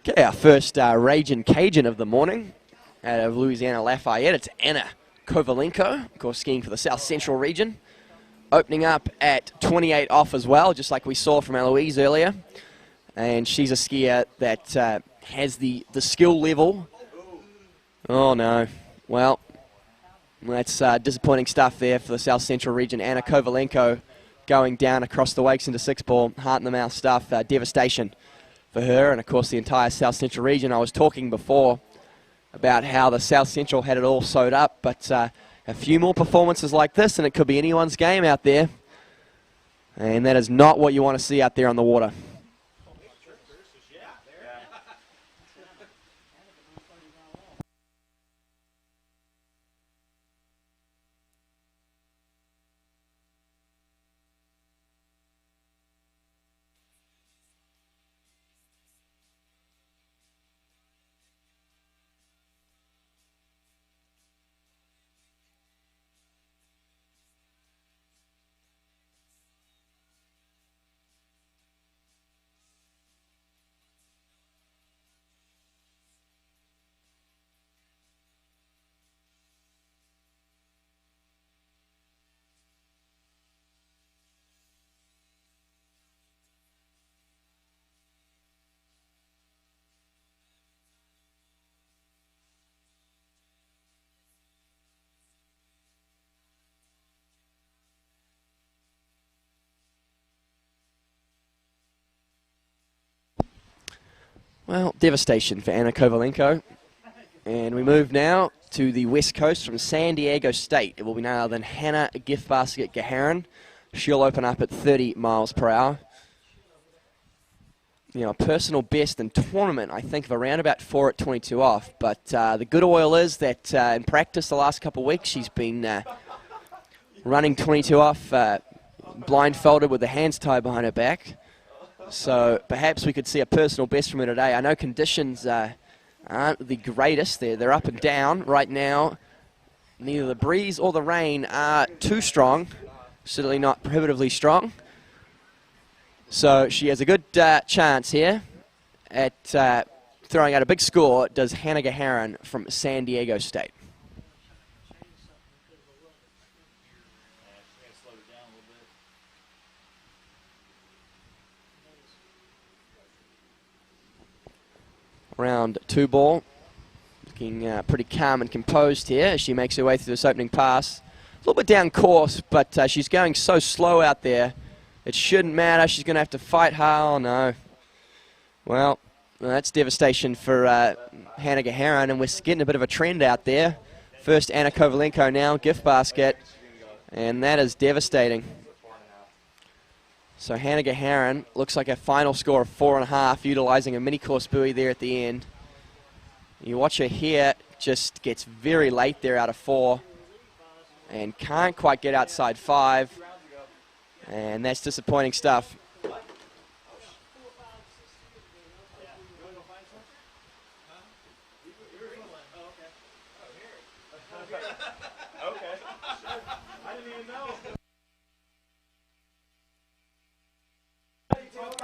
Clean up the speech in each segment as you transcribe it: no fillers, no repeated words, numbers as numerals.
Okay, our first Ragin' Cajun of the morning out of Louisiana Lafayette. It's Anna Kovalenko, of course, skiing for the South Central region. Opening up at 28 off as well, just like we saw from Eloise earlier. And she's a skier that has the skill level. Oh, no. Well, that's disappointing stuff there for the South Central region. Anna Kovalenko going down across the wakes into six ball, heart in the mouth stuff, devastation for her and, of course, the entire South Central region. I was talking before about how the South Central had it all sewed up, but a few more performances like this and it could be anyone's game out there. And that is not what you want to see out there on the water. Well, devastation for Anna Kovalenko. And we move now to the west coast from San Diego State. It will be none other than Hannah Gift Basket Gaharan. She'll open up at 30 miles per hour. You know, a personal best in tournament, I think, of around about 4 at 22 off. But the good oil is that in practice the last couple of weeks, she's been running 22 off, blindfolded with the hands tied behind her back. So perhaps we could see a personal best from her today. I know conditions aren't the greatest. They're up and down right now. Neither the breeze or the rain are too strong, certainly not prohibitively strong. So she has a good chance here at throwing out a big score, does Hannah Gaharan from San Diego State. Round two ball, looking pretty calm and composed here as she makes her way through this opening pass. A little bit down course, but she's going so slow out there, it shouldn't matter. She's going to have to fight hard. Oh, no. Well, that's devastation for Hannah Gaharan, and we're getting a bit of a trend out there. First Anna Kovalenko, now Gift Basket, and that is devastating. So Hannah Gaharan looks like a final score of 4.5, utilizing a mini course buoy there at the end. You watch her here, just gets very late there out of 4 and can't quite get outside 5. And that's disappointing stuff.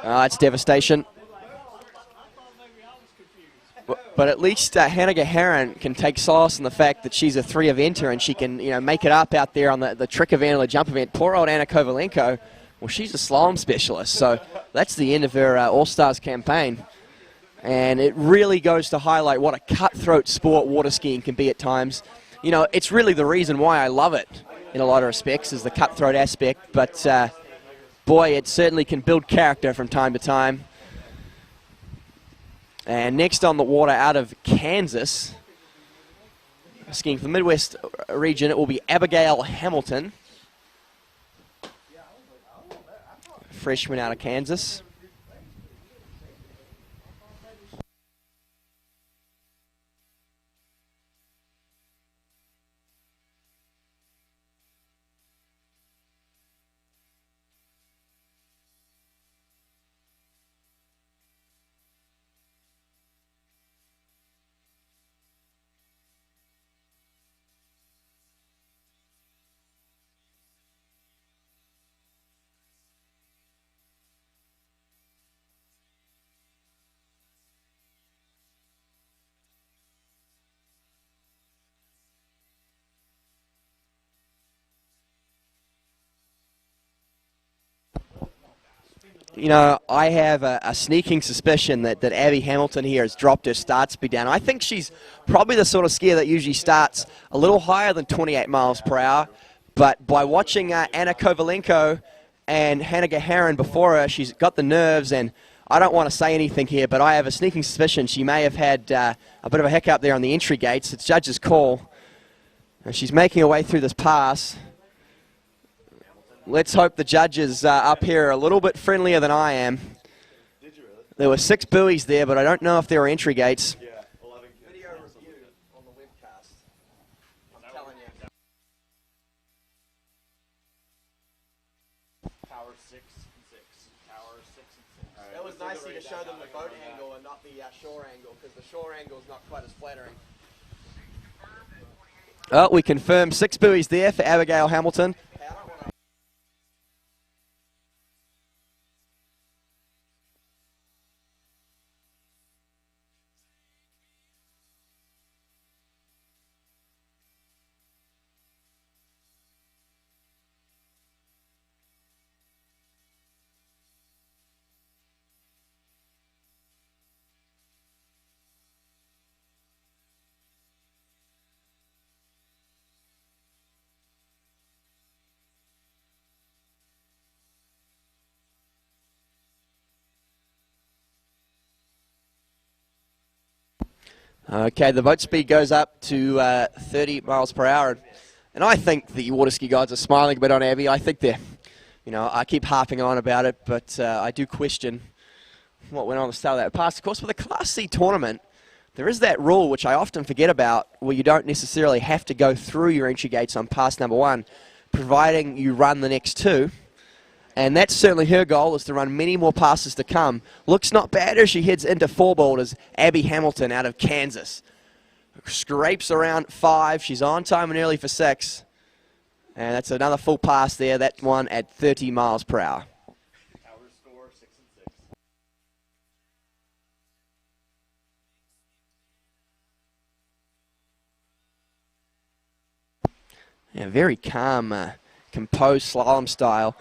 It's devastation. But at least Hannah Gaharan can take solace in the fact that she's a 3 eventer and she can, you know, make it up out there on the trick event or the jump event. Poor old Anna Kovalenko, well, she's a slalom specialist, so that's the end of her All-Stars campaign. And it really goes to highlight what a cutthroat sport water skiing can be at times. You know, it's really the reason why I love it in a lot of respects, is the cutthroat aspect. But, boy, it certainly can build character from time to time. And next on the water out of Kansas, skiing for the Midwest region, it will be Abigail Hamilton, freshman out of Kansas. You know, I have a sneaking suspicion that Abby Hamilton here has dropped her start speed down. I think she's probably the sort of skier that usually starts a little higher than 28 miles per hour. But by watching Anna Kovalenko and Hannah Gaharin before her, she's got the nerves, and I don't want to say anything here, but I have a sneaking suspicion she may have had a bit of a hiccup there on the entry gates. It's judge's call. And she's making her way through this pass. Let's hope the judges up here are a little bit friendlier than I am. There were 6 buoys there, but I don't know if there were entry gates. Video review on the webcast. I'm telling you. Power 6 and 6. Power 6 and 6. It was nicely to show them the boat angle and not the shore angle, because the shore angle is not quite as flattering. Oh, we confirm 6 buoys there for Abigail Hamilton. Okay, the boat speed goes up to 30 miles per hour. And I think the water ski guides are smiling a bit on Abby. I think they're, you know, I keep harping on about it, but I do question what went on at the start of that pass. Of course, with a Class C tournament, there is that rule, which I often forget about, where you don't necessarily have to go through your entry gates on pass number 1, providing you run the next 2. And that's certainly her goal, is to run many more passes to come. Looks not bad as she heads into 4 boulders. Abby Hamilton out of Kansas scrapes around 5. She's on time and early for 6. And that's another full pass there, that one at 30 miles per hour. Power score 6 and 6. Yeah, very calm, composed slalom style.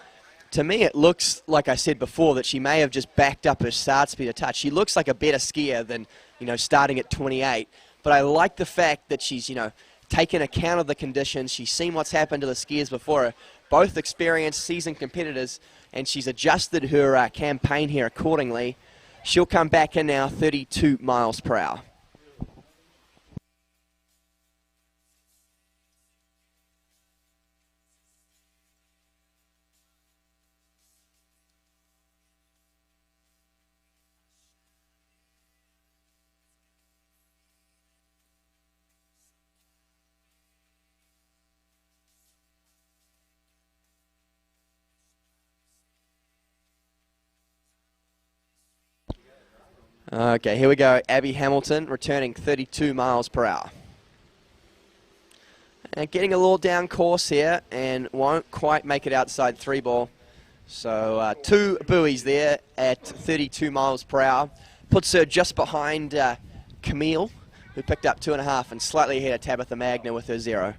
To me, it looks, like I said before, that she may have just backed up her start speed a touch. She looks like a better skier than, you know, starting at 28. But I like the fact that she's, you know, taken account of the conditions. She's seen what's happened to the skiers before her, both experienced, seasoned competitors, and she's adjusted her campaign here accordingly. She'll come back in now 32 miles per hour. Okay, here we go. Abby Hamilton returning 32 miles per hour. And getting a little down course here and won't quite make it outside 3 ball. So 2 buoys there at 32 miles per hour. Puts her just behind Camille, who picked up 2.5, and slightly ahead of Tabitha Magna with her 0.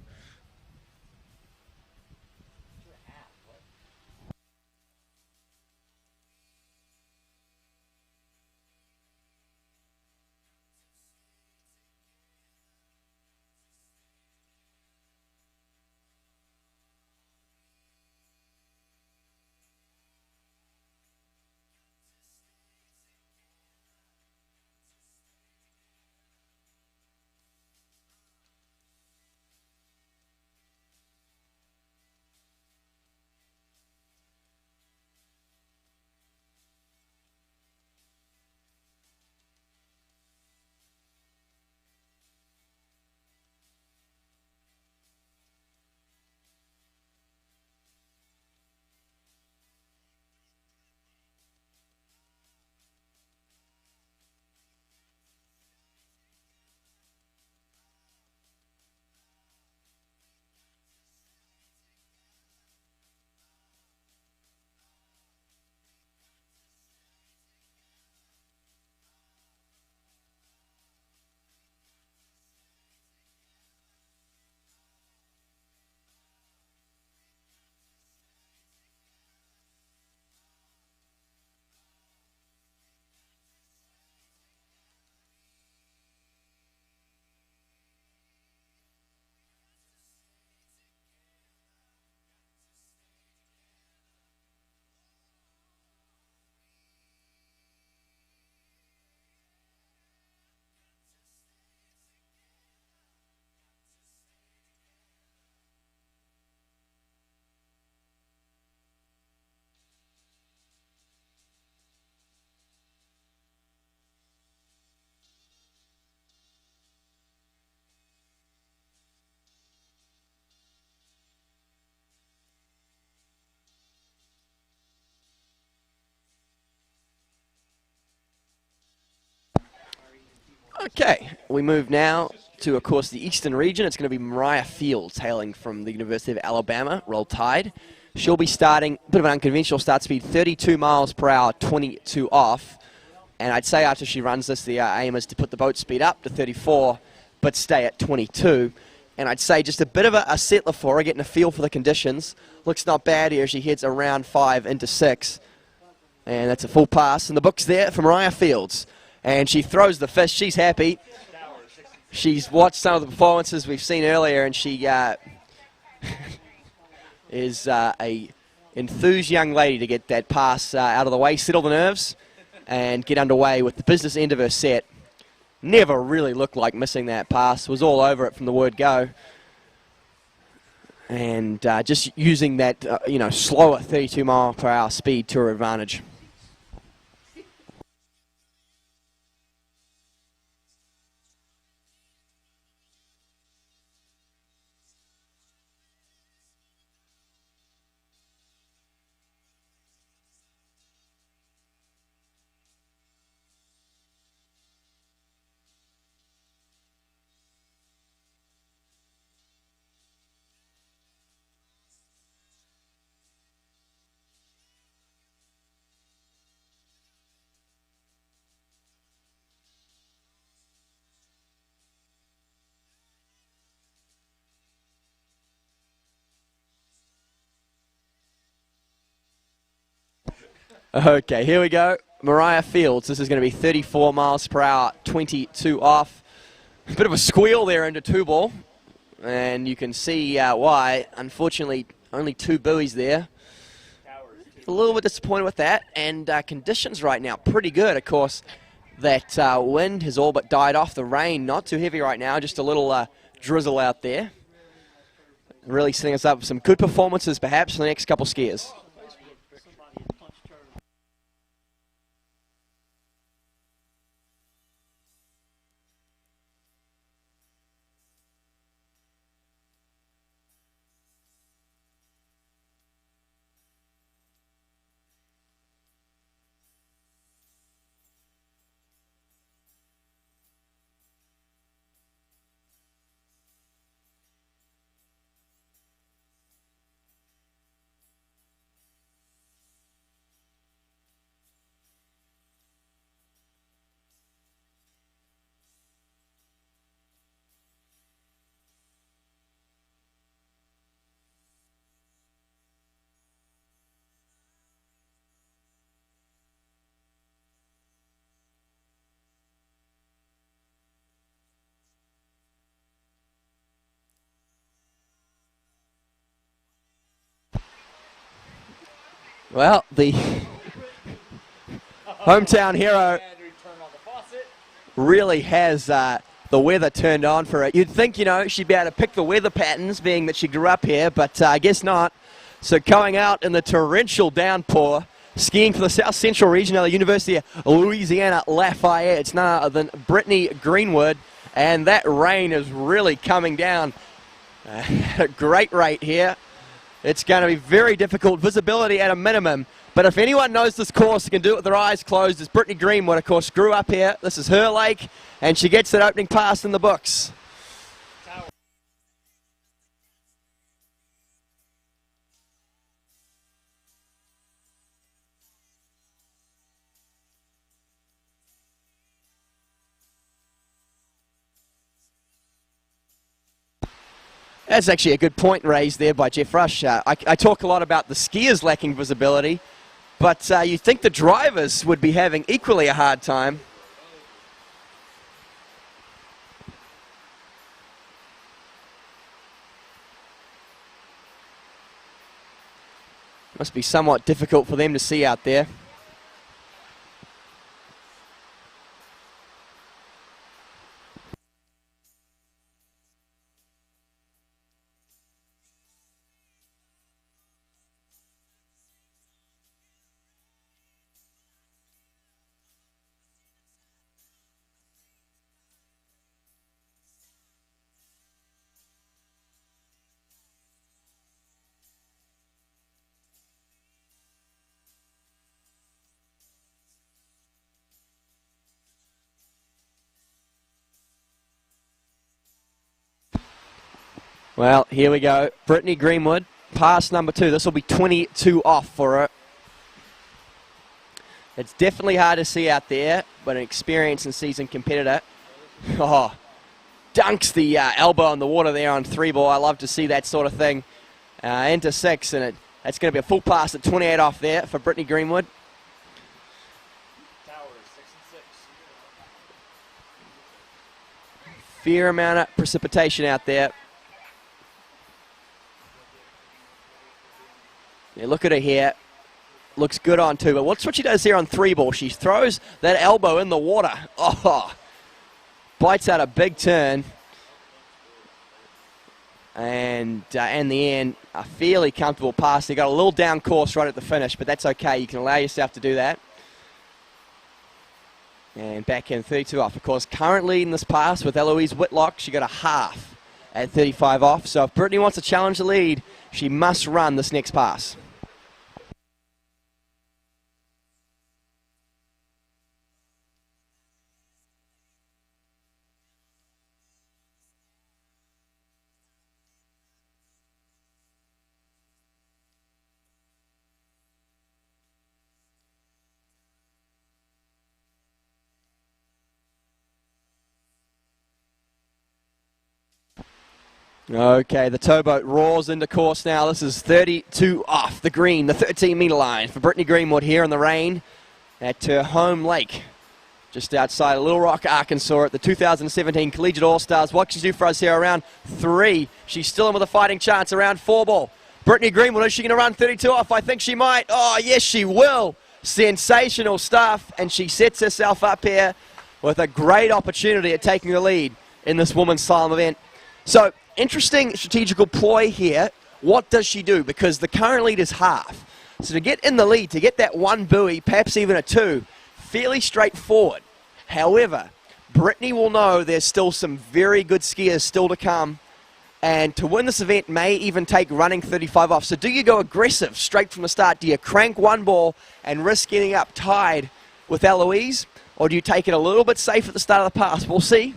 Okay, we move now to, of course, the Eastern region. It's going to be Mariah Fields, hailing from the University of Alabama, Roll Tide. She'll be starting, a bit of an unconventional start speed, 32 miles per hour, 22 off. And I'd say after she runs this, the aim is to put the boat speed up to 34, but stay at 22. And I'd say just a bit of a settler for her, getting a feel for the conditions. Looks not bad here. She heads around 5 into 6. And that's a full pass. And the book's there for Mariah Fields. And she throws the fist. She's happy. She's watched some of the performances we've seen earlier, and she is a enthused young lady to get that pass out of the way, settle the nerves, and get underway with the business end of her set. Never really looked like missing that pass. Was all over it from the word go. And just using that, slower 32 mile per hour speed to her advantage. Okay, here we go. Mariah Fields. This is going to be 34 miles per hour, 22 off. A bit of a squeal there into 2 ball. And you can see why. Unfortunately, only 2 buoys there. A little bit disappointed with that. And conditions right now, pretty good. Of course, that wind has all but died off. The rain, not too heavy right now. Just a little drizzle out there. Really setting us up for some good performances, perhaps, for the next couple skiers. Well, the hometown hero really has the weather turned on for it. You'd think, she'd be able to pick the weather patterns, being that she grew up here, but I guess not. So going out in the torrential downpour, skiing for the South Central region of the University of Louisiana Lafayette. It's none other than Brittany Greenwood, and that rain is really coming down at a great rate here. It's going to be very difficult, visibility at a minimum. But if anyone knows this course and can do it with their eyes closed, it's Brittany Greenwood, of course, grew up here. This is her lake, and she gets that opening pass in the books. That's actually a good point raised there by Jeff Rush. I talk a lot about the skiers lacking visibility, but you think the drivers would be having equally a hard time. Must be somewhat difficult for them to see out there. Well, here we go. Brittany Greenwood, pass number 2. This will be 22 off for her. It's definitely hard to see out there, but an experienced and seasoned competitor. Oh, dunks the elbow in the water there on 3-ball. I love to see that sort of thing. Into 6, and that's going to be a full pass at 28 off there for Brittany Greenwood. Towers 6 and 6. Fair amount of precipitation out there. Yeah, look at her here. Looks good on 2, but watch what she does here on 3-ball. She throws that elbow in the water. Oh, bites out a big turn. And in the end, a fairly comfortable pass. They got a little down course right at the finish, but that's okay. You can allow yourself to do that. And back in 32 off. Of course, currently in this pass with Eloise Whitlock, she got a half at 35 off. So if Brittany wants to challenge the lead, she must run this next pass. Okay, the towboat roars into course now. This is 32 off the green, the 13-meter line for Brittany Greenwood here in the rain at her home lake, just outside of Little Rock, Arkansas at the 2017 Collegiate All-Stars. What can she do for us here around 3? She's still in with a fighting chance around 4-ball. Brittany Greenwood, is she going to run 32 off? I think she might. Oh, yes, she will. Sensational stuff, and she sets herself up here with a great opportunity at taking the lead in this women's slalom event. So, interesting strategical ploy here. What does she do? Because the current lead is half. So to get in the lead, to get that 1 buoy, perhaps even a 2, fairly straightforward. However, Brittany will know there's still some very good skiers still to come. And to win this event may even take running 35 off. So do you go aggressive straight from the start? Do you crank 1 ball and risk getting up tied with Eloise? Or do you take it a little bit safe at the start of the pass? We'll see.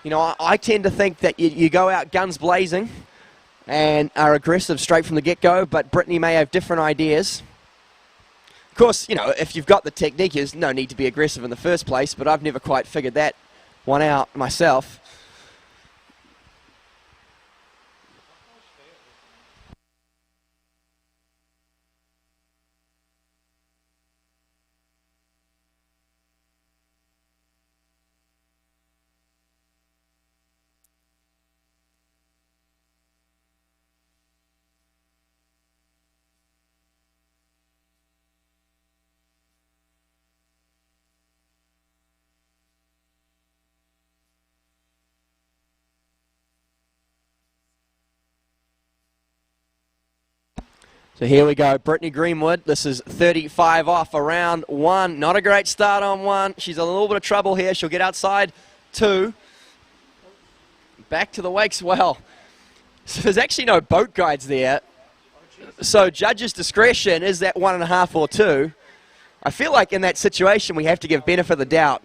You know, I tend to think that you go out guns blazing and are aggressive straight from the get-go, but Brittany may have different ideas. Of course, you know, if you've got the technique, there's no need to be aggressive in the first place, but I've never quite figured that one out myself. So here we go, Brittany Greenwood. This is 35 off around 1. Not a great start on 1. She's in a little bit of trouble here. She'll get outside 2. Back to the wakes. Well, so there's actually no boat guides there. So judge's discretion, is that 1.5 or 2? I feel like in that situation we have to give benefit of the doubt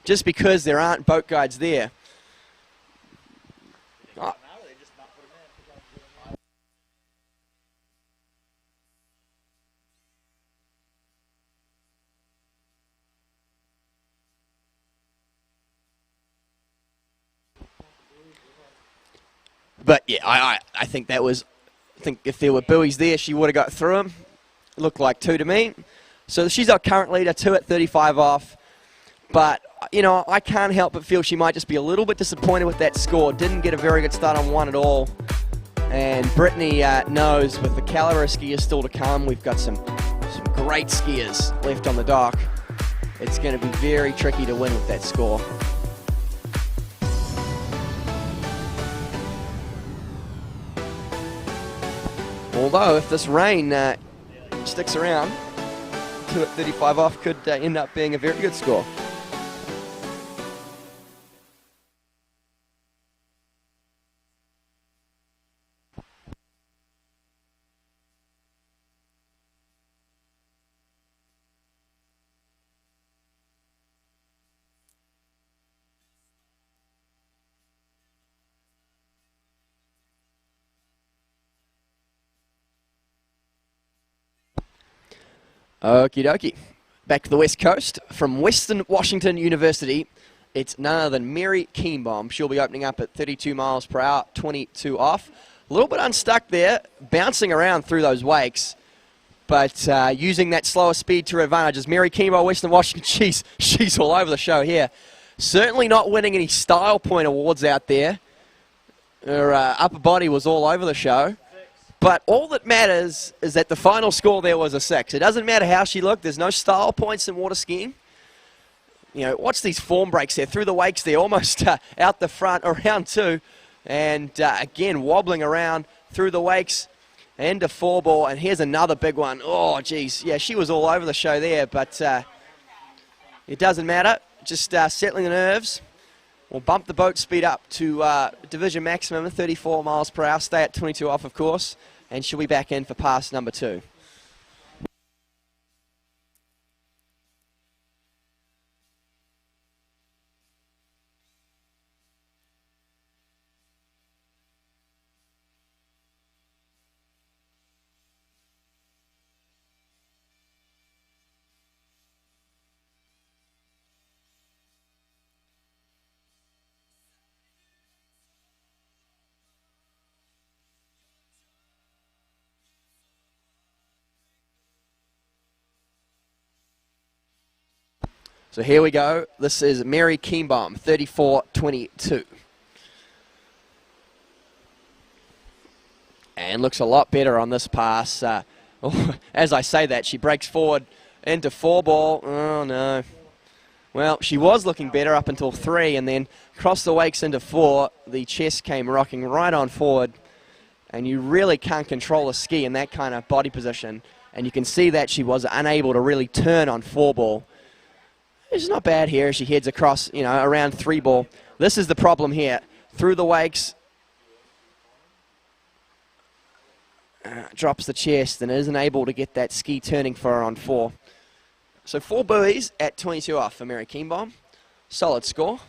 just because there aren't boat guides there. Oh. But yeah, I think that was, I think if there were buoys there, she would have got through them. Looked like 2 to me. So she's our current leader, 2 at 35 off. But, you know, I can't help but feel she might just be a little bit disappointed with that score. Didn't get a very good start on 1 at all. And Brittany knows with the caliber of skiers still to come, we've got some great skiers left on the dock. It's going to be very tricky to win with that score. Although, if this rain sticks around, 2 at 35 off could end up being a very good score. Okie dokie. Back to the West Coast from Western Washington University. It's none other than Mary Keenbaum. She'll be opening up at 32 miles per hour, 22 off. A little bit unstuck there, bouncing around through those wakes, but using that slower speed to her advantage. As Mary Keenbaum, Western Washington, she's all over the show here. Certainly not winning any style point awards out there. Her upper body was all over the show. But all that matters is that the final score there was a 6. It doesn't matter how she looked. There's no style points in water skiing. You know, watch these form breaks there through the wakes there, almost out the front, around 2. And again, wobbling around through the wakes into 4-ball. And here's another big one. Oh, geez. Yeah, she was all over the show there, but it doesn't matter. Just settling the nerves. We'll bump the boat speed up to division maximum, 34 miles per hour. Stay at 22 off, of course. And she'll be back in for pass number 2. So here we go. This is Mary Keenbaum, 34.22. And looks a lot better on this pass. As I say that, she breaks forward into 4-ball. Oh, no. Well, she was looking better up until 3, and then across the wakes into 4, the chest came rocking right on forward. And you really can't control a ski in that kind of body position. And you can see that she was unable to really turn on 4-ball. It's not bad here. She heads across, you know, around 3-ball. This is the problem here. Through the wakes, drops the chest and isn't able to get that ski turning for her on 4. So 4 buoys at 22 off for Mary Keenbaum. Solid score.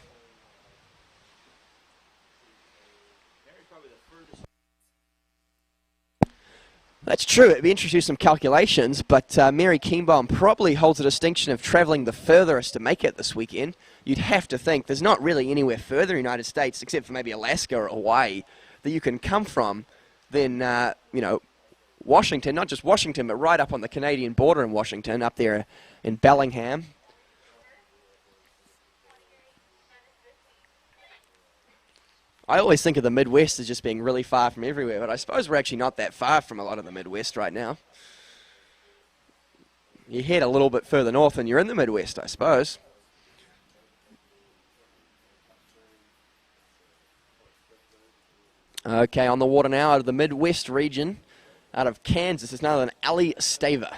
That's true. It'd be interesting to do some calculations, but Mary Keenbaum probably holds the distinction of travelling the furthest to make it this weekend. You'd have to think there's not really anywhere further in the United States, except for maybe Alaska or Hawaii, that you can come from than, you know, Washington. Not just Washington, but right up on the Canadian border in Washington, up there in Bellingham. I always think of the Midwest as just being really far from everywhere, but I suppose we're actually not that far from a lot of the Midwest right now. You head a little bit further north and you're in the Midwest, I suppose. Okay, on the water now out of the Midwest region, out of Kansas, it's none other than Allie Staver.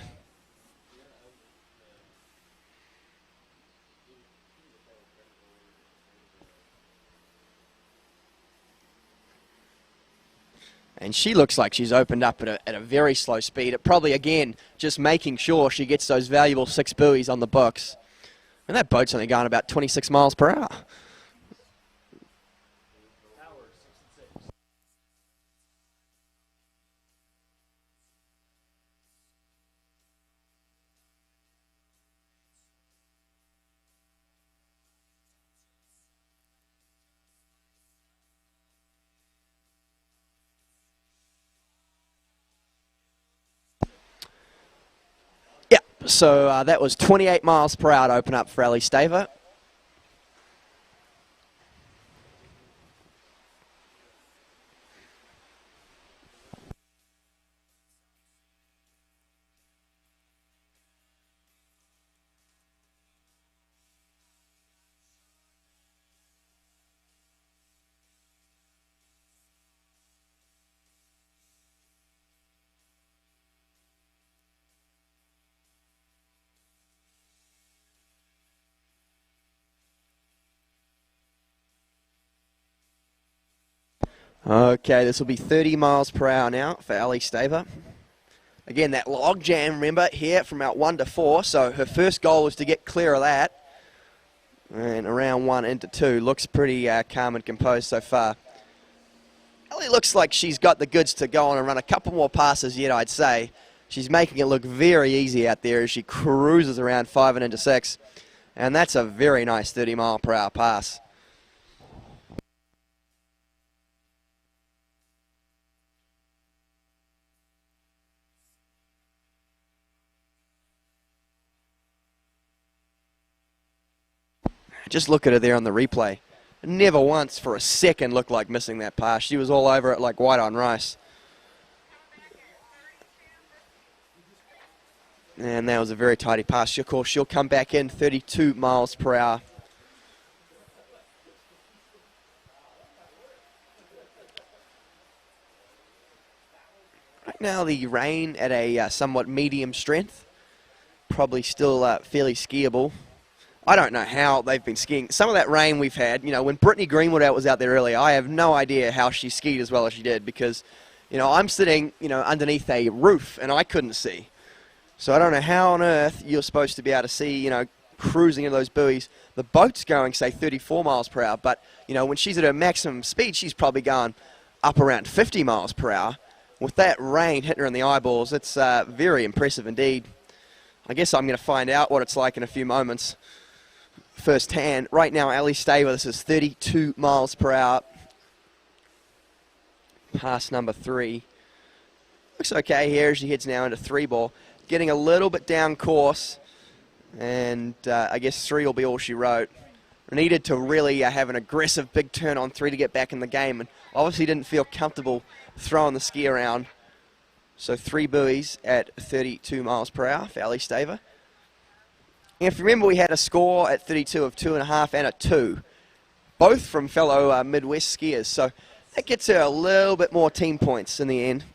And she looks like she's opened up at a very slow speed. It probably, again, just making sure she gets those valuable 6 buoys on the books. And that boat's only going about 26 miles per hour. So that was 28 miles per hour to open up for Allie Staver. Okay, this will be 30 miles per hour now for Allie Staver. Again, that log jam, remember, here from out 1 to 4. So her first goal was to get clear of that. And around 1 into 2. Looks pretty calm and composed so far. Allie looks like she's got the goods to go on and run a couple more passes yet, I'd say. She's making it look very easy out there as she cruises around 5 and into 6. And that's a very nice 30-mile-per-hour pass. Just look at her there on the replay. Never once for a second looked like missing that pass. She was all over it like white on rice. And that was a very tidy pass. Of course, she'll come back in 32 miles per hour. Right now, the rain at a somewhat medium strength. Probably still fairly skiable. I don't know how they've been skiing. Some of that rain we've had, when Brittany Greenwood was out there earlier, I have no idea how she skied as well as she did because, I'm sitting, underneath a roof and I couldn't see. So I don't know how on earth you're supposed to be able to see, cruising in those buoys. The boat's going, say, 34 miles per hour, but, when she's at her maximum speed, she's probably going up around 50 miles per hour. With that rain hitting her in the eyeballs, it's very impressive indeed. I guess I'm going to find out what it's like in a few moments. Firsthand. Right now, Ellie Staver, this is 32 miles per hour. Pass number 3. Looks okay here as she heads now into 3-ball. Getting a little bit down course. And I guess 3 will be all she wrote. Needed to really have an aggressive big turn on 3 to get back in the game. And obviously didn't feel comfortable throwing the ski around. So 3 buoys at 32 miles per hour for Ellie Staver. And if you remember, we had a score at 32 of 2.5 and a 2, both from fellow Midwest skiers. So that gets her a little bit more team points in the end.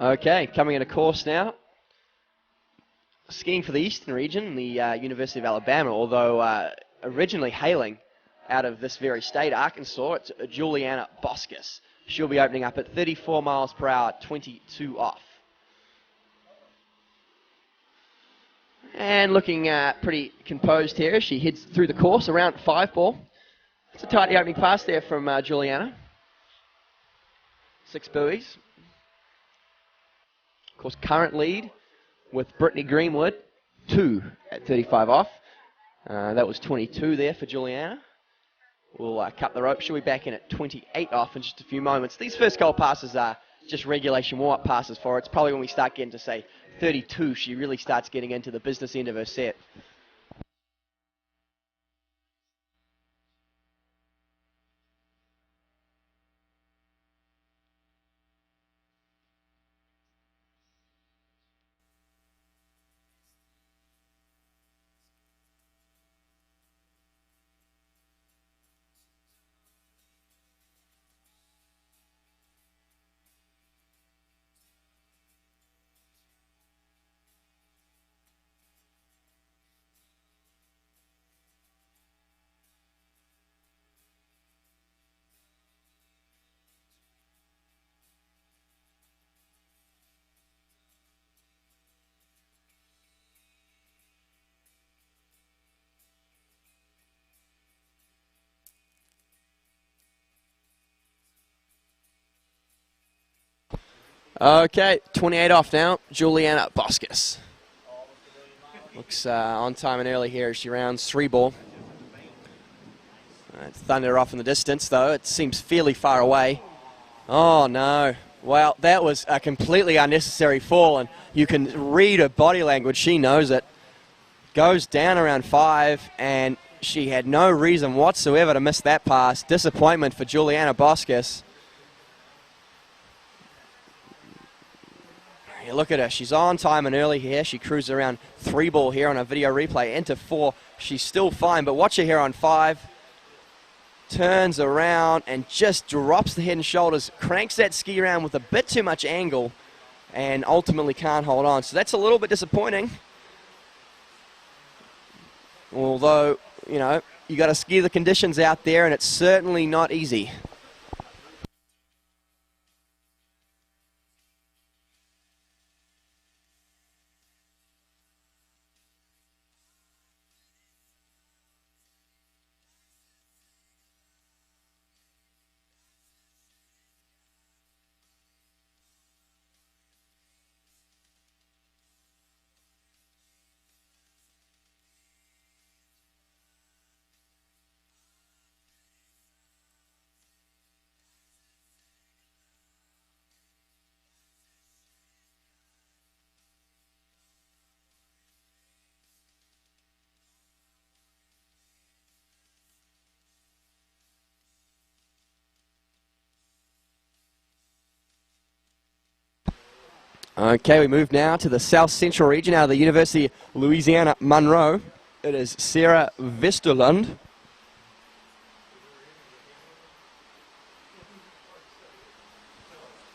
Okay, coming into course now. Skiing for the Eastern region, the University of Alabama, although originally hailing out of this very state, Arkansas, it's Julianne Bastas. She'll be opening up at 34 miles per hour, 22 off. And looking pretty composed here, she heads through the course around 5-ball. It's a tidy opening pass there from Julianne. 6 buoys. Of course, current lead with Brittany Greenwood, 2 at 35 off. That was 22 there for Julianne. We'll cut the rope. She'll be back in at 28 off in just a few moments. These first couple passes are just regulation warm-up passes for her. It's probably when we start getting to, say, 32, she really starts getting into the business end of her set. Okay, 28 off now. Julianne Bastas. Looks on time and early here as she rounds 3 ball. Thunder off in the distance, though. It seems fairly far away. Oh, no. Well, that was a completely unnecessary fall, and you can read her body language. She knows it. Goes down around 5, and she had no reason whatsoever to miss that pass. Disappointment for Julianne Bastas. You look at her. She's on time and early here. She cruises around 3 ball here on a video replay. Into 4. She's still fine, but watch her here on 5. Turns around and just drops the head and shoulders. Cranks that ski around with a bit too much angle and ultimately can't hold on. So that's a little bit disappointing. Although, you know, you got to ski the conditions out there, and it's certainly not easy. Okay, we move now to the South Central region out of the University of Louisiana Monroe. It is Sarah Vesterlund.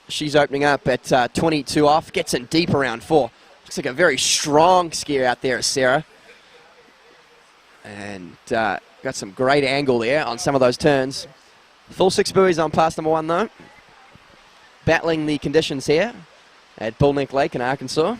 She's opening up at 22 off, gets in deep around 4. Looks like a very strong skier out there, Sarah. And got some great angle there on some of those turns. Full 6 buoys on pass number 1 though. Battling the conditions here at Bullneck Lake in Arkansas.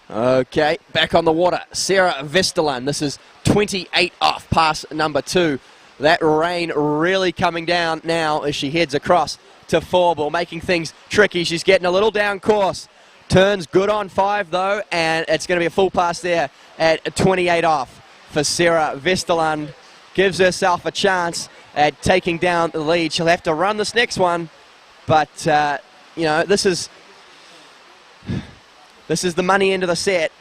Okay, back on the water, Sarah Vesterlund. This is 28 off, pass number 2. That rain really coming down now as she heads across to 4 ball, making things tricky. She's getting a little down course. Turns good on 5 though, and it's going to be a full pass there at 28 off for Sarah Vesterlund. Gives herself a chance at taking down the lead. She'll have to run this next one, but you know, this is the money end of the set.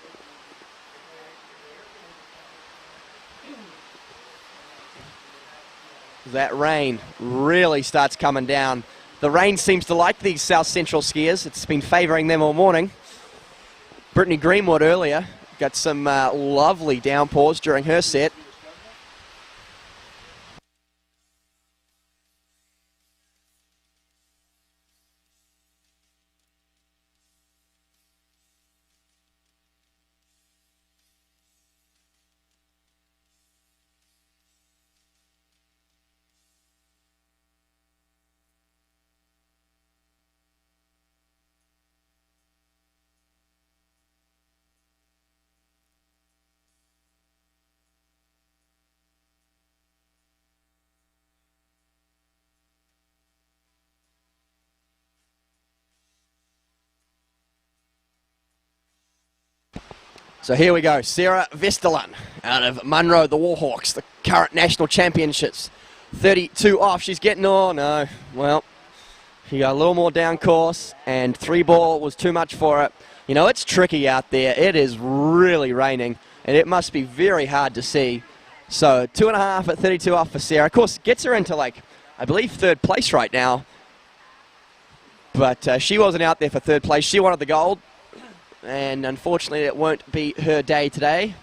That rain really starts coming down. The rain seems to like these South Central skiers. It's been favouring them all morning. Brittany Greenwood earlier got some lovely downpours during her set. So here we go, Sarah Vesterlund out of Monroe, the Warhawks, the current national championships. 32 off, she's getting, oh no, well, She got a little more down course, and 3-ball was too much for it. You know, it's tricky out there. It is really raining, and it must be very hard to see. So 2.5 at 32 off for Sarah. Of course, gets her into, like, I believe 3rd place right now. But she wasn't out there for 3rd place. She wanted the gold, and unfortunately it won't be her day today.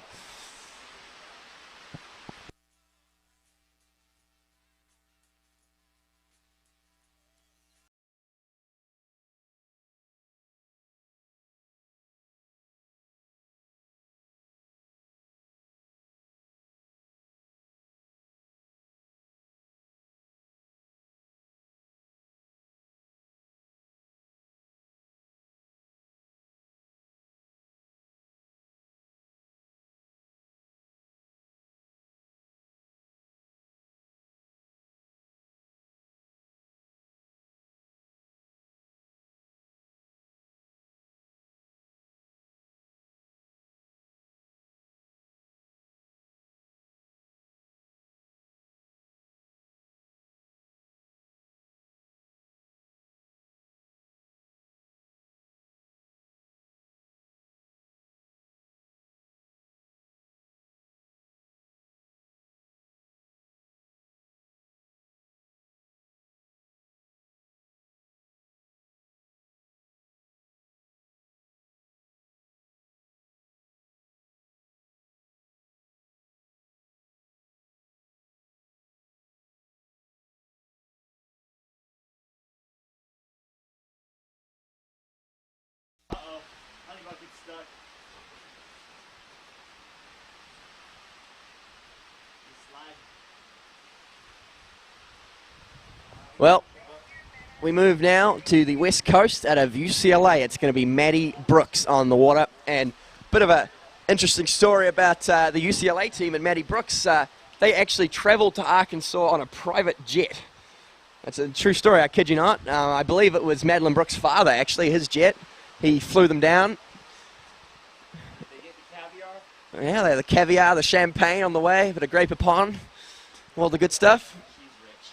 Honey bucket stuck. Slide. Well, we move now to the west coast out of UCLA. It's going to be Mattie Brooks on the water. And a bit of an interesting story about the UCLA team and Mattie Brooks. They actually traveled to Arkansas on a private jet. That's a true story, I kid you not. I believe it was Madeline Brooks' father, actually, his jet. He flew them down. They get the caviar. Yeah, they had the caviar, the champagne on the way, a bit of grape upon, all the good stuff. She's rich.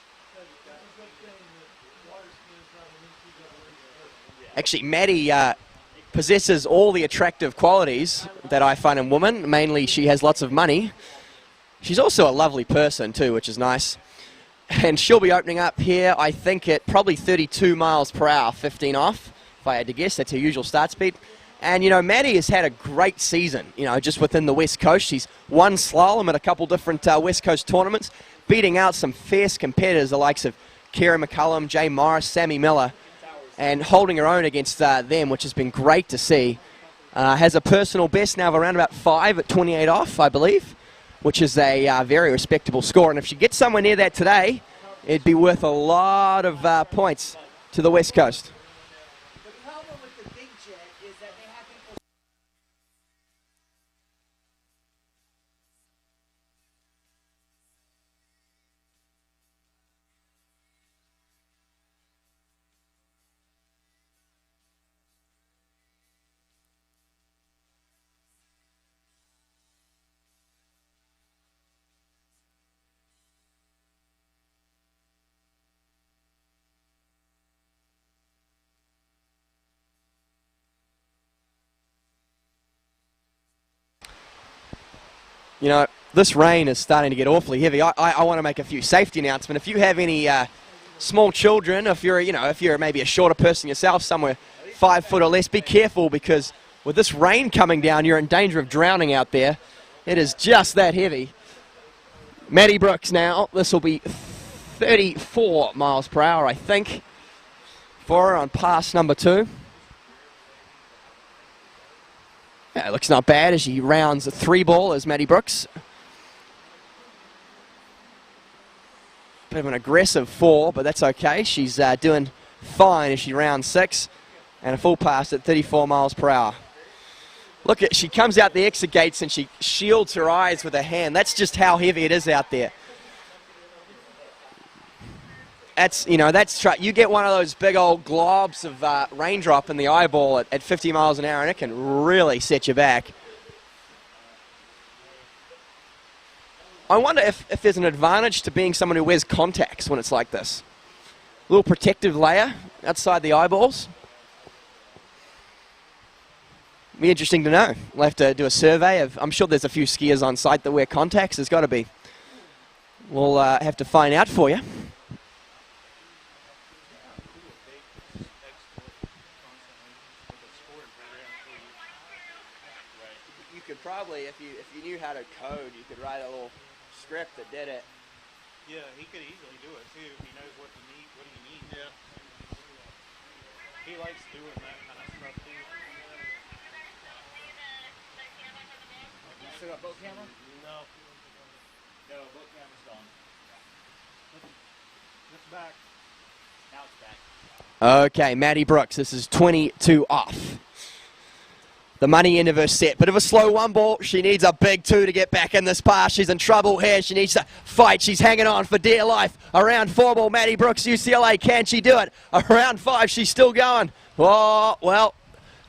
Actually, Maddie possesses all the attractive qualities that I find in women. Mainly, she has lots of money. She's also a lovely person, too, which is nice. And she'll be opening up here, I think, at probably 32 miles per hour, 15 off, if I had to guess. That's her usual start speed. And, you know, Maddie has had a great season, you know, just within the West Coast. She's won slalom at a couple different West Coast tournaments, beating out some fierce competitors, the likes of Kerry McCullum, Jay Morris, Sammy Miller, and holding her own against them, which has been great to see. Has a personal best now of around about 5 at 28 off, I believe, which is a very respectable score. And if she gets somewhere near that today, it'd be worth a lot of points to the West Coast. The problem with the big jet is that they have people. You know, this rain is starting to get awfully heavy. I want to make a few safety announcements. If you have any small children, if you're maybe a shorter person yourself, somewhere 5 foot or less, be careful, because with this rain coming down, you're in danger of drowning out there. It is just that heavy. Mattie Brooks now. This will be 34 miles per hour, I think, for her on pass number 2. Yeah, it looks not bad as she rounds a 3-ball as Mattie Brooks. Bit of an aggressive 4, but that's okay. She's doing fine as she rounds 6, and a full pass at 34 miles per hour. Look, she comes out the exit gates and she shields her eyes with her hand. That's just how heavy it is out there. You get one of those big old globs of raindrop in the eyeball at 50 miles an hour, and it can really set you back. I wonder if there's an advantage to being someone who wears contacts when it's like this. little protective layer outside the eyeballs. Be interesting to know. We'll have to do a survey of, I'm sure there's a few skiers on site that wear contacts. There's got to be. We'll have to find out for you. You could probably, if you knew how to code, you could write a little script that did it. Yeah, he could easily do it too if he knows what he needs. Yeah. He likes doing that kind of stuff too. You still got boat camera? No. No, boat camera's gone. It's back. Now it's back. Okay, Mattie Brooks, this is 22 off. The money end of her set. Bit of a slow one ball. She needs a big two to get back in this pass. She's in trouble here. She needs to fight. She's hanging on for dear life. Around 4 ball, Mattie Brooks, UCLA. Can she do it? Around 5, she's still going. Oh, well,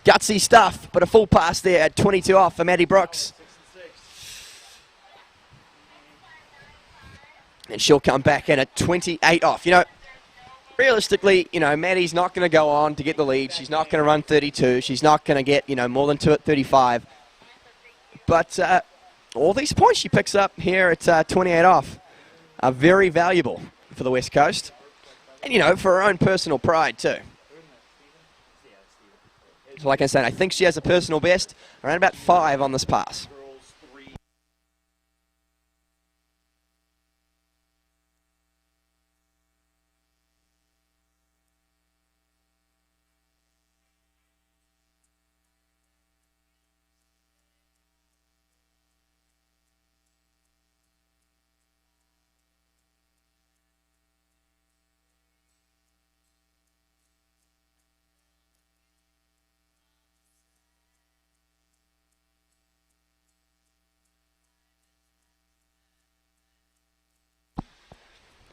gutsy stuff. But a full pass there at 22 off for Mattie Brooks. And she'll come back in at 28 off. You know, realistically, you know, Maddie's not going to go on to get the lead. She's not going to run 32. She's not going to get, you know, more than 2 at 35. But all these points she picks up here at 28 off are very valuable for the West Coast. And, you know, for her own personal pride, too. So like I said, I think she has a personal best around about 5 on this pass.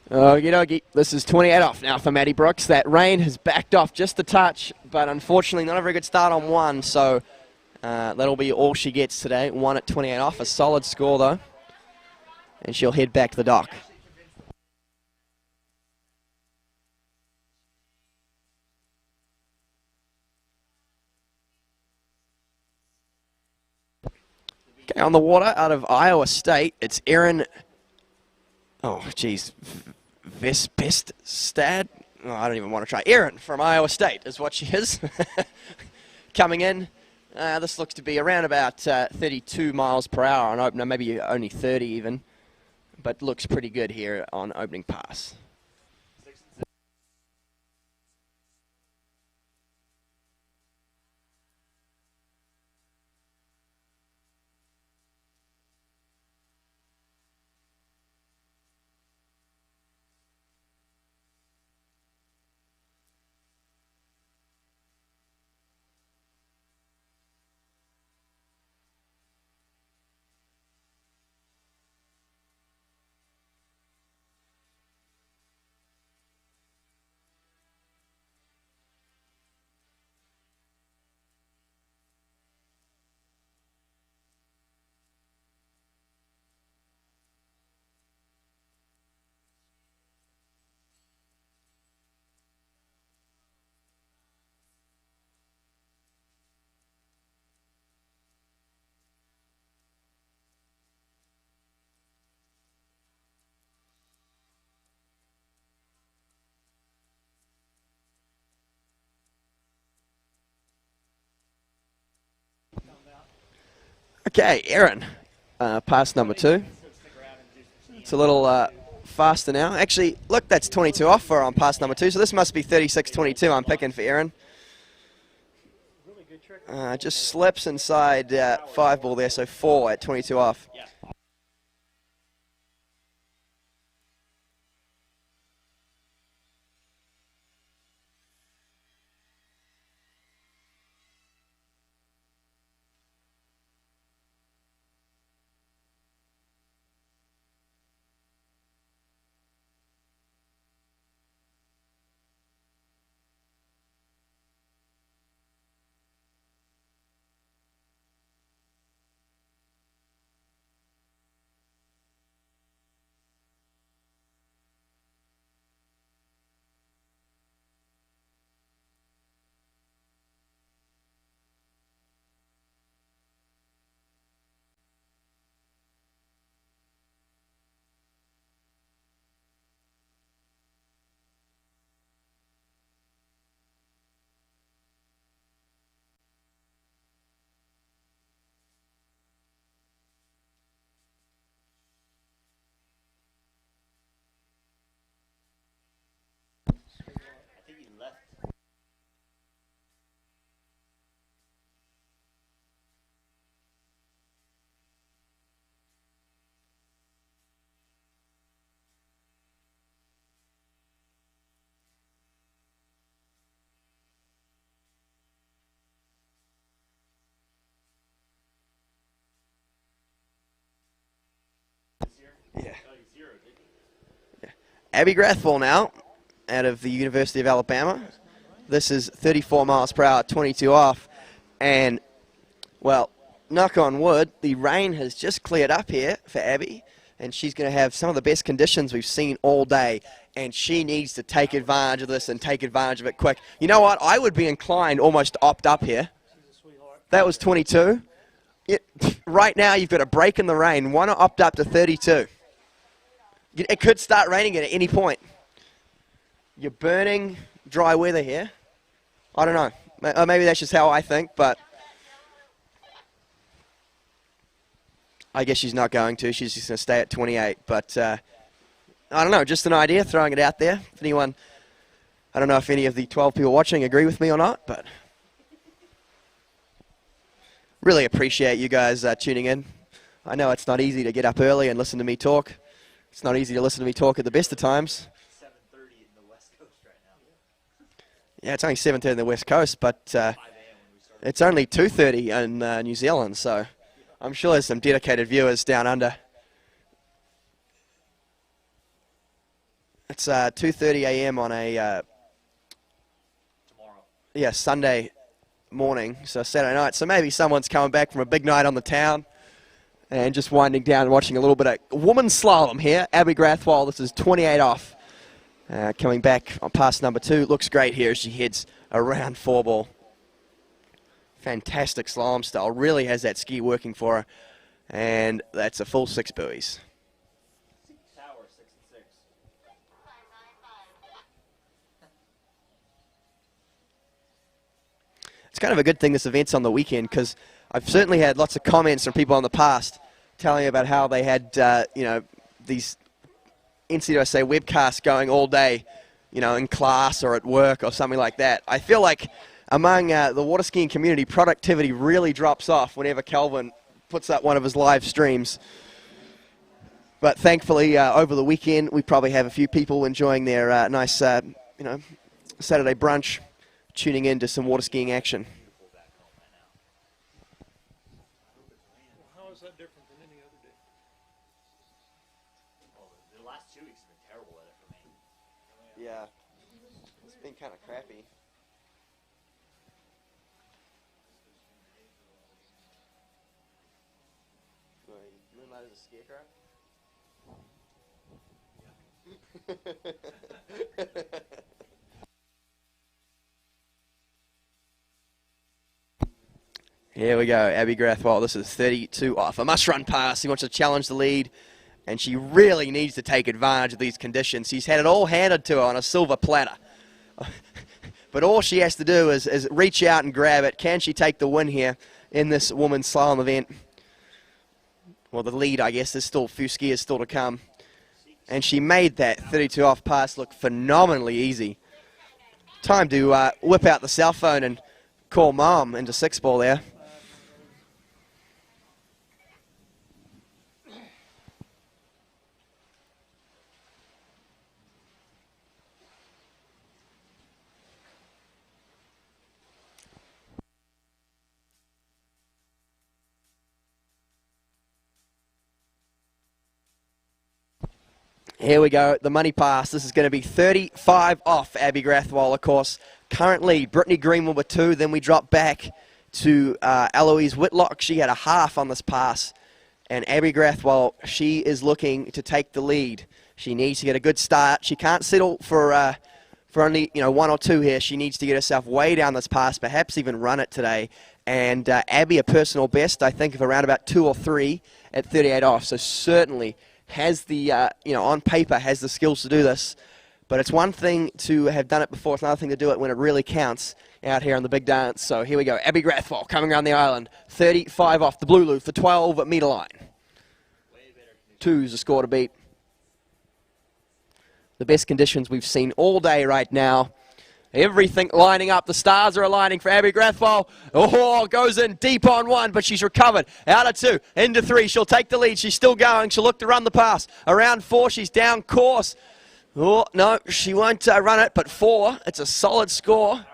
Okie dokie, this is 28 off now for Mattie Brooks. That rain has backed off just a touch, but unfortunately not a very good start on 1, so that'll be all she gets today. 1 at 28 off, a solid score though. And she'll head back to the dock. Okay, on the water out of Iowa State, it's Erin, oh geez, Vespestad? Oh, I don't even want to try. Erin from Iowa State is what she is. Coming in. This looks to be around about 32 miles per hour on opener, maybe only 30 even. But looks pretty good here on opening pass. Okay, Erin, pass number 2. It's a little faster now. Actually, look, that's 22 off for on pass number 2, so this must be 36-22 I'm picking for Erin. Just slips inside 5 ball there, so 4 at 22 off. Yeah. Abbey Grass now, out of the University of Alabama. This is 34 miles per hour, 22 off. And, well, knock on wood, the rain has just cleared up here for Abbey. And she's going to have some of the best conditions we've seen all day. And she needs to take advantage of this and take advantage of it quick. You know what? I would be inclined almost to opt up here. That was 22. Right now, you've got a break in the rain. Why not opt up to 32? It could start raining at any point. You're burning dry weather here. I don't know. Maybe that's just how I think, but I guess she's not going to. She's just going to stay at 28. But I don't know, just an idea, throwing it out there. If anyone, I don't know if any of the 12 people watching agree with me or not, but really appreciate you guys tuning in. I know it's not easy to get up early and listen to me talk. It's not easy to listen to me talk at the best of times. 7:30 in the West Coast right now. Yeah, it's only 7:30 in the West Coast, but it's only 2:30 in New Zealand, so I'm sure there's some dedicated viewers down under. It's 2:30 a.m. on a Sunday morning, so Saturday night. So maybe someone's coming back from a big night on the town and just winding down and watching a little bit of women's slalom here. Abbey Grass, this is 28 off. Coming back on pass number 2. Looks great here as she heads around 4 ball. Fantastic slalom style. Really has that ski working for her. And that's a full 6 buoys. Tower, 6 and 6. It's kind of a good thing this event's on the weekend, because I've certainly had lots of comments from people in the past telling me about how they had, these NCWSA webcasts going all day, in class or at work or something like that. I feel like among the water skiing community, productivity really drops off whenever Kelvin puts up one of his live streams. But thankfully, over the weekend, we probably have a few people enjoying their nice, Saturday brunch, tuning in to some water skiing action. How is that different than any other day? Well, the last 2 weeks have been terrible weather for me. Yeah, it's been kind of crappy. Moonlight is a scarecrow? Here we go, Abbey Grass. This is 32 off. A must-run pass. He wants to challenge the lead, and she really needs to take advantage of these conditions. He's had it all handed to her on a silver platter. But all she has to do is reach out and grab it. Can she take the win here in this women's slalom event? Well, the lead, I guess, there's still a few skiers still to come. And she made that 32 off pass look phenomenally easy. Time to whip out the cell phone and call Mom into 6 ball there. Here we go, the money pass. This is going to be 35 off Abbey Grass, of course. Currently, Brittany Greenwood with 2. Then we drop back to Eloise Whitlock. She had a half on this pass. And Abbey Grass, she is looking to take the lead. She needs to get a good start. She can't settle for only 1 or 2 here. She needs to get herself way down this pass, perhaps even run it today. And Abbey, a personal best, I think, of around about 2 or 3 at 38 off. So certainly has the, on paper, has the skills to do this. But it's one thing to have done it before. It's another thing to do it when it really counts out here on the big dance. So here we go. Abbey Grass coming around the island. 35 off the blue loop, the 12-meter line. 2's the score to beat. The best conditions we've seen all day right now. Everything lining up. The stars are aligning for Abbey Grass. Goes in deep on 1, but she's recovered. Out of 2, into 3. She'll take the lead. She's still going. She'll look to run the pass. Around 4, she's down course. Oh, no, she won't run it, but 4, it's a solid score.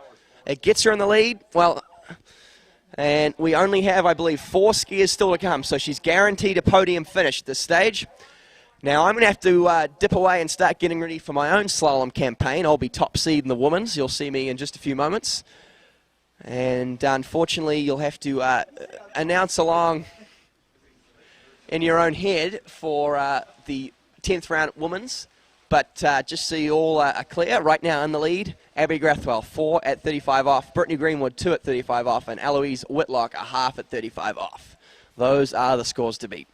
It gets her in the lead. And we only have, I believe, 4 skiers still to come, so she's guaranteed a podium finish at this stage. Now I'm going to have to dip away and start getting ready for my own slalom campaign. I'll be top seed in the women's. You'll see me in just a few moments. And unfortunately, you'll have to announce along in your own head for the 10th round women's. But just so you all are clear, right now in the lead, Abbey Grass 4 at 35 off, Brittany Greenwood 2 at 35 off, and Eloise Whitlock a half at 35 off. Those are the scores to beat.